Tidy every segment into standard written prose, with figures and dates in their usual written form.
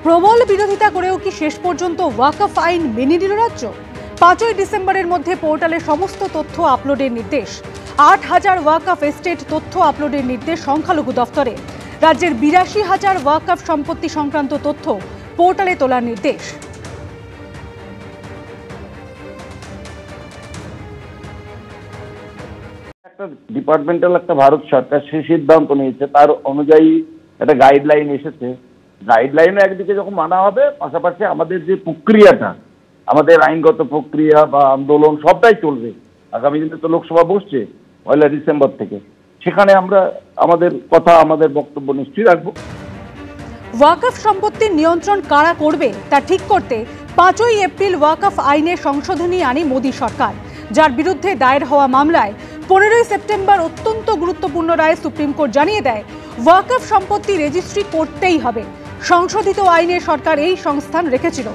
প্রবল বিরোধিতা করেও কি শেষ পর্যন্ত ওয়াকফ আইন মেনে নিল রাজ্য? 5ই ডিসেম্বরের মধ্যে পোর্টালে সমস্ত তথ্য আপলোডের নির্দেশ। 8,000 ওয়াকফ এস্টেট তথ্য আপলোডের নির্দেশ সংখ্যালঘু দফতরে। রাজ্যের 82,000 ওয়াকফ সম্পত্তি সংক্রান্ত তথ্য পোর্টালে তোলার নির্দেশ। একটা ডিপার্টমেন্টাল একটা ভারত সরকার সেই সিদ্ধান্ত নিয়েছে, তার অনুযায়ী একটা গাইডলাইন এসেছে। গাইডলাইনে একদিকে যখন মানা হবে, পাশাপাশি আমাদের যে প্রক্রিয়াটা, আমাদের আইনগত প্রক্রিয়া বা আন্দোলন সবটাই চলবে। আগামী দিনে তো লোকসভা বসছে 1 ডিসেম্বর থেকে, সেখানে আমরা আমাদের কথা, আমাদের বক্তব্য নিশ্চয়ই রাখবো। ওয়াকফ সম্পত্তির নিয়ন্ত্রণ কারা করবে তা ঠিক করতে 5ই এপ্রিল ওয়াকফ আইনে সংশোধনী আনে মোদী সরকার, যার বিরুদ্ধে দায়ের হওয়া মামলায় 15ই সেপ্টেম্বর অত্যন্ত গুরুত্বপূর্ণ রায়ে সুপ্রিম কোর্ট জানিয়ে দেয় ওয়াকফ সম্পত্তি রেজিস্ট্রি করতেই হবে। সংশোধিত আইনে সরকার এই সংস্থান রেখেছিল,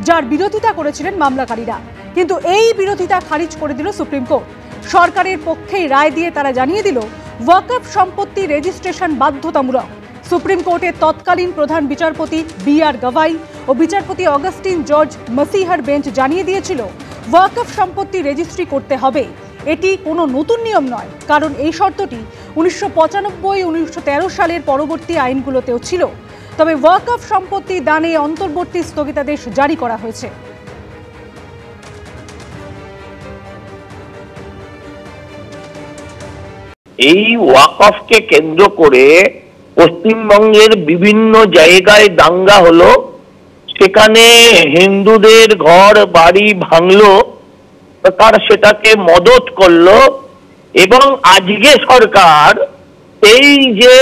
যার বিরোধিতা করেছিলেন মামলাকারীরা, কিন্তু এই বিরোধিতা খারিজ করে দিল সুপ্রিম কোর্ট। সরকারের পক্ষেই রায় দিয়ে তারা জানিয়ে দিল ওয়াকফ সম্পত্তি রেজিস্ট্রেশন বাধ্যতামূলক। সুপ্রিম কোর্টের তৎকালীন প্রধান বিচারপতি BR গভাই ও বিচারপতি অগাস্টিন জর্জ মসিহার বেঞ্চ জানিয়ে দিয়েছিল ওয়াকফ সম্পত্তি রেজিস্ট্রি করতে হবে। এটি কোনো নতুন নিয়ম নয়, কারণ এই শর্তটি 1995-1913 সালের পরবর্তী আইনগুলোতেও ছিল। তবে ওয়াকফ সম্পত্তি দানে অন্তর্বর্তী স্থগিতাদেশ জারি করা হয়েছে। এই ওয়াকফকে কেন্দ্র করে পশ্চিমবঙ্গের বিভিন্ন জায়গায় দাঙ্গা হলো, সেখানে হিন্দুদের ঘর বাড়ি ভাঙলো, তার সেটাকে মদত করলো। এবং আজকে সরকার এই যে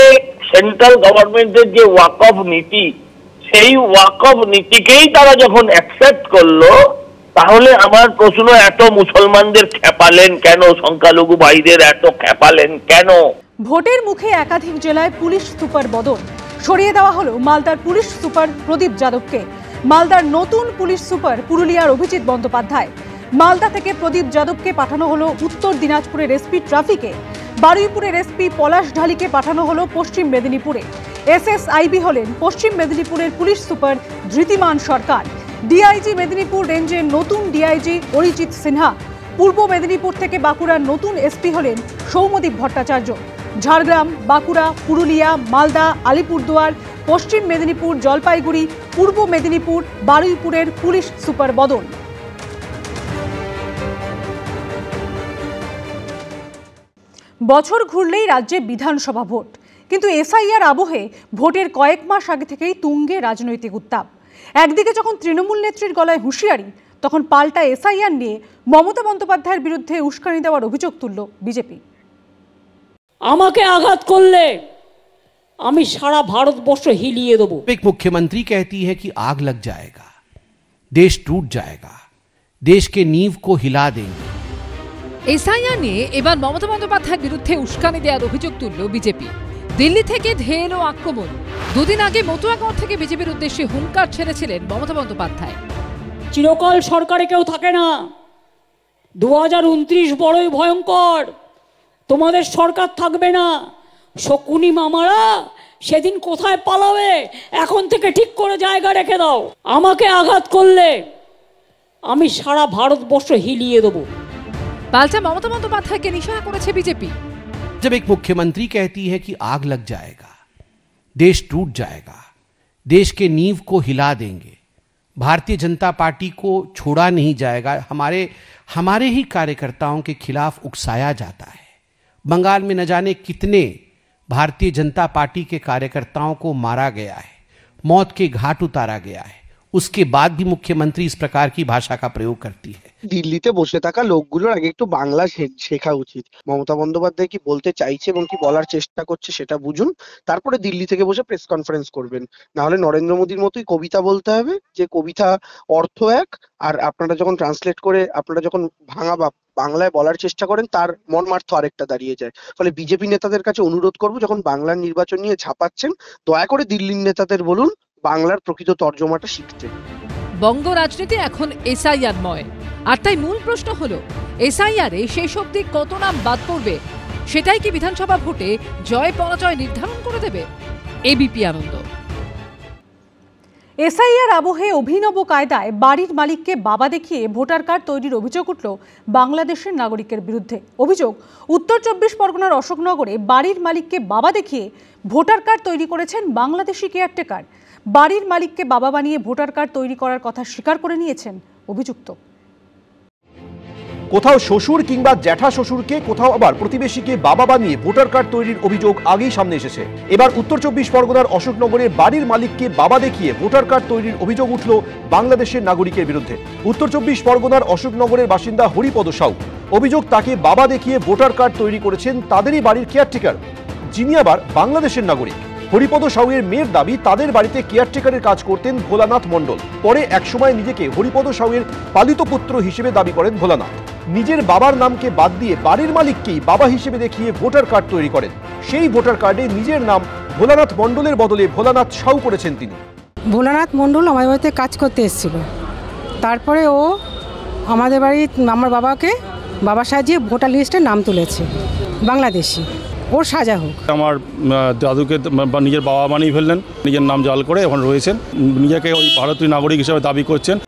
সেন্ট্রাল গভর্নমেন্টের যে ওয়াকফ নীতি, সেই ওয়াকফ নীতিকেই তারা যখন অ্যাকসেপ্ট করলো, তাহলে আমার প্রশ্ন, এত মুসলমানদের খেপালেন কেন? সংখ্যালঘু ভাইদের এত খেপালেন কেন? ভোটের মুখে একাধিক জেলায় পুলিশ সুপার বদল। সরিয়ে দেওয়া হলো মালদার পুলিশ সুপার প্রদীপ যাদবকে। মালদার নতুন পুলিশ সুপার পুরুলিয়ার অভিজিৎ বন্দ্যোপাধ্যায়। মালদা থেকে প্রদীপ যাদবকে পাঠানো হলো উত্তর দিনাজপুরের এসপি ট্রাফিকে। বারুইপুরের এসপি পলাশ ঢালিকে পাঠানো হলো পশ্চিম মেদিনীপুরে। SSIB হলেন পশ্চিম মেদিনীপুরের পুলিশ সুপার ধৃতিমান সরকার। ডিআইজি মেদিনীপুর রেঞ্জের নতুন ডিআইজি অরিজিৎ সিনহা। পূর্ব মেদিনীপুর থেকে বাঁকুড়ার নতুন এসপি হলেন সৌম্যদীপ ভট্টাচার্য। ঝাড়গ্রাম, বাঁকুড়া, পুরুলিয়া, মালদা, আলিপুরদুয়ার, পশ্চিম মেদিনীপুর, জলপাইগুড়ি, পূর্ব মেদিনীপুর, বারুইপুরের পুলিশ সুপার বদল। বছর ঘুরলেই রাজ্যে বিধানসভা ভোট, কিন্তু SIR আবহে ভোটের কয়েক মাস আগে থেকেই তুঙ্গে রাজনৈতিক উত্তাপ। একদিকে যখন তৃণমূল নেত্রীর গলায় হুঁশিয়ারি, তখন পাল্টা SIR নিয়ে মমতা বন্দ্যোপাধ্যায়ের বিরুদ্ধে উস্কানি দেওয়ার অভিযোগ তুলল বিজেপি। আমাকে আঘাত করলে আমি সারা ভারতবর্ষ হিলিয়ে দেব। एक मुख्यमंत्री कहती है कि आग लग जाएगा, देश टूट जाएगा, देश के नींव को हिला देंगे। SIR নিয়ে এবার মমতা বন্দ্যোপাধ্যায়ের বিরুদ্ধে উস্কানি দেওয়ার অভিযোগ তুলল বিজেপি। দিল্লি থেকে ধেয়ে এলো আক্রমণ। দুদিন আগে মতুয়াগড় থেকে বিজেপির উদ্দেশ্যে হুঙ্কার ছেড়েছিলেন মমতা বন্দ্যোপাধ্যায়। চিরকাল সরকারে কেউ থাকে না, 2029 বড়ই ভয়ঙ্কর, তোমাদের সরকার থাকবে না। শকুনি মামারা সেদিন কোথায় পালাবে, এখন থেকে ঠিক করে জায়গা রেখে দাও। আমাকে আঘাত করলে আমি সারা ভারতবর্ষ হিলিয়ে দেবো। পাল্টা মমতা বন্দ্যোপাধ্যায়কে নিশানা করেছে বিজেপি। जब एक मुख्यमंत्री कहती है कि आग लग जाएगा, देश टूट जाएगा, देश के नींव को हिला देंगे, भारतीय जनता पार्टी को छोड़ा नहीं जाएगा, हमारे ही कार्यकर्ताओं के खिलाफ उकसाया जाता है। बंगाल में न जाने कितने भारतीय जनता पार्टी के कार्यकर्ताओं को मारा गया है, मौत के घाट उतारा गया है, उसके बाद भी मुख्यमंत्री इस प्रकार की भाषा का प्रयोग करती है। দিল্লিতে বসে থাকা লোকগুলোর আগে একটু বাংলা শেখা উচিত। মমতা বন্দ্যোপাধ্যায় কি বলতে চাইছে এবং কি বলার চেষ্টা করছে সেটা বুঝুন, তারপরে দিল্লি থেকে বসে প্রেস কনফারেন্স করবেন। না হলে নরেন্দ্র মোদীর মতোই কবিতা বলতে হবে, যে কবিতা অর্থ এক, আর আপনারা যখন ট্রান্সলেট করে আপনারা যখন ভাঙা বা বাংলায় বলার চেষ্টা করেন, তার মর্মার্থ আরেকটা দাঁড়িয়ে যায়। ফলে বিজেপি নেতাদের কাছে অনুরোধ করবো, যখন বাংলার নির্বাচন নিয়ে ঝাঁপাচ্ছেন, দয়া করে দিল্লির নেতাদের বলুন বাংলার প্রকৃত তর্জমাটা শিখতে। বঙ্গ রাজনীতি এখন SIR ময়, আর তাই মূল প্রশ্ন হলো SIR এ শেষ অবধি কত নাম বাদ পড়বে, সেটাই কি বিধানসভা ভোটে জয় পরাজয় নির্ধারণ করে দেবে? ABP আনন্দ। এসআইআর আবহে অভিনব কায়দায় বাড়ির মালিককে বাবা দেখিয়ে ভোটার কার্ড তৈরির অভিযোগ উঠল বাংলাদেশের নাগরিকের বিরুদ্ধে। অভিযোগ, উত্তর 24 পরগনার অশোকনগরে বাড়ির মালিককে বাবা দেখিয়ে ভোটার কার্ড তৈরি করেছেন বাংলাদেশি কেয়ারটেকার। বাড়ির মালিককে বাবা বানিয়ে ভোটার কার্ড তৈরি করার কথা স্বীকার করে নিয়েছেন অভিযুক্ত। কোথাও শ্বশুর কিংবা জ্যাঠা শ্বশুরকে, কোথাও আবার প্রতিবেশীকে বাবা বানিয়ে ভোটার কার্ড তৈরির অভিযোগ আগেই সামনে এসেছে। এবার উত্তর 24 পরগনার অশোকনগরের বাড়ির মালিককে বাবা দেখিয়ে ভোটার কার্ড তৈরির অভিযোগ উঠল বাংলাদেশের নাগরিকের বিরুদ্ধে। উত্তর 24 পরগনার অশোকনগরের বাসিন্দা হরিপদ সাউ। অভিযোগ, তাকে বাবা দেখিয়ে ভোটার কার্ড তৈরি করেছেন তাদেরই বাড়ির কেয়ারটেকার, যিনি আবার বাংলাদেশের নাগরিক। হরিপদ সাউয়ের মেয়ের দাবি, তাদের বাড়িতে কেয়ারটেকারের কাজ করতেন ভোলানাথ মণ্ডল। পরে একসময় নিজেকে হরিপদ সাউয়ের পালিত পুত্র হিসেবে দাবি করেন ভোলানাথ। নিজের বাবার নামকে বাদ দিয়ে বাড়ির মালিককেই বাবা হিসেবে দেখিয়ে ভোটার কার্ড তৈরি করেন। সেই ভোটার কার্ডে নিজের নাম ভোলানাথ মণ্ডলের বদলে ভোলানাথ সাউ করেছেন তিনি। ভোলানাথ মণ্ডল আমার বাড়িতে কাজ করতে এসেছিল, তারপরে ও আমাদের বাড়ির আমার বাবাকে বাবা সাজিয়ে ভোটার লিস্টে নাম তুলেছে বাংলাদেশি। ওর সাজা হোক। আমার দাদুকে নিজের বাবা বানিয়ে ফেললেন, নিজের নাম জাল করে এখন রয়েছেন, নিজেকে ওই ভারতীয় নাগরিক হিসেবে দাবি করছেন।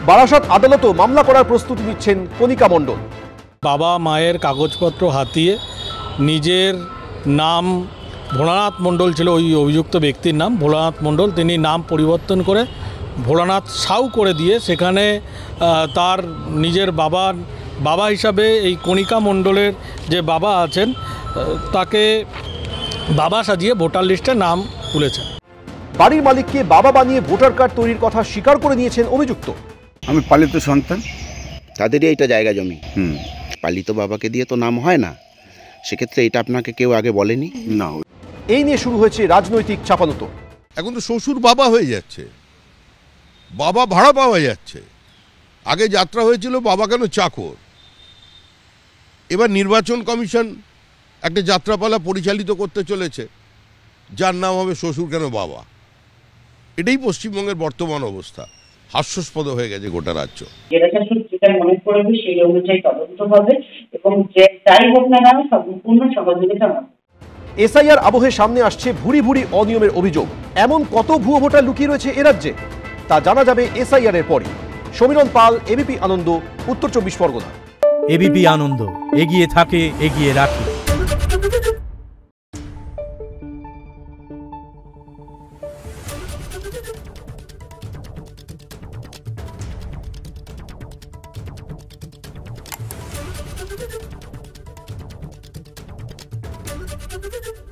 বারাসাত আদালতও মামলা করার প্রস্তুতি নিচ্ছেন কণিকা মণ্ডল। বাবা মায়ের কাগজপত্র হাতিয়ে নিজের নাম ভোলানাথ মণ্ডল ছিল ওই অভিযুক্ত ব্যক্তির নাম ভোলানাথ মণ্ডল, তিনি নাম পরিবর্তন করে ভোলানাথ সাউ করে দিয়ে সেখানে তার নিজের বাবা হিসাবে এই কণিকা মণ্ডলের যে বাবা আছেন তাকে বাবা সাজিয়ে ভোটার লিস্টে নাম তুলেছেন। বাড়ির মালিককে বাবা বানিয়ে ভোটার কার্ড তৈরির কথা স্বীকার করে নিয়েছেন অভিযুক্ত। আমি পালিত সন্তান, তাদেরই এটা জায়গা জমি। পালিত বাবাকে দিয়ে তো নাম হয় না, সেক্ষেত্রে এটা আপনাকে কেউ আগে বলেনি না। এই নিয়ে শুরু হয়েছে রাজনৈতিক চাপানুতো। এখন তো শ্বশুর বাবা হয়ে যাচ্ছে, বাবা ভাড়া পাওয়া যাচ্ছে। আগে যাত্রা হয়েছিল বাবা কেন চাকর। এবার নির্বাচন কমিশন একটা যাত্রাপালা পরিচালিত করতে চলেছে, যার নাম হবে শ্বশুর কেন বাবা। এটাই পশ্চিমবঙ্গের বর্তমান অবস্থা। হাস্যাস্পদ হয়ে গেছে গোটা রাজ্য। যেটা যেটা মনে করবে সেই অনুযায়ী তদন্ত হবে এবং যাই হোক না কেন সম্পূর্ণ সহযোগিতা হবে। এসআইআর আবহে সামনে আসছে ভুরি ভুরি অনিয়মের অভিযোগ। এমন কত ভুয়ো ভোটার লুকিয়ে রয়েছে এ রাজ্যে, তা জানা যাবে এসআইআর এর পরে। সমীরণ পাল, এবিপি আনন্দ, উত্তর 24 পরগনা। এবিপি আনন্দ, এগিয়ে থাকে, এগিয়ে রাখে। Thank you.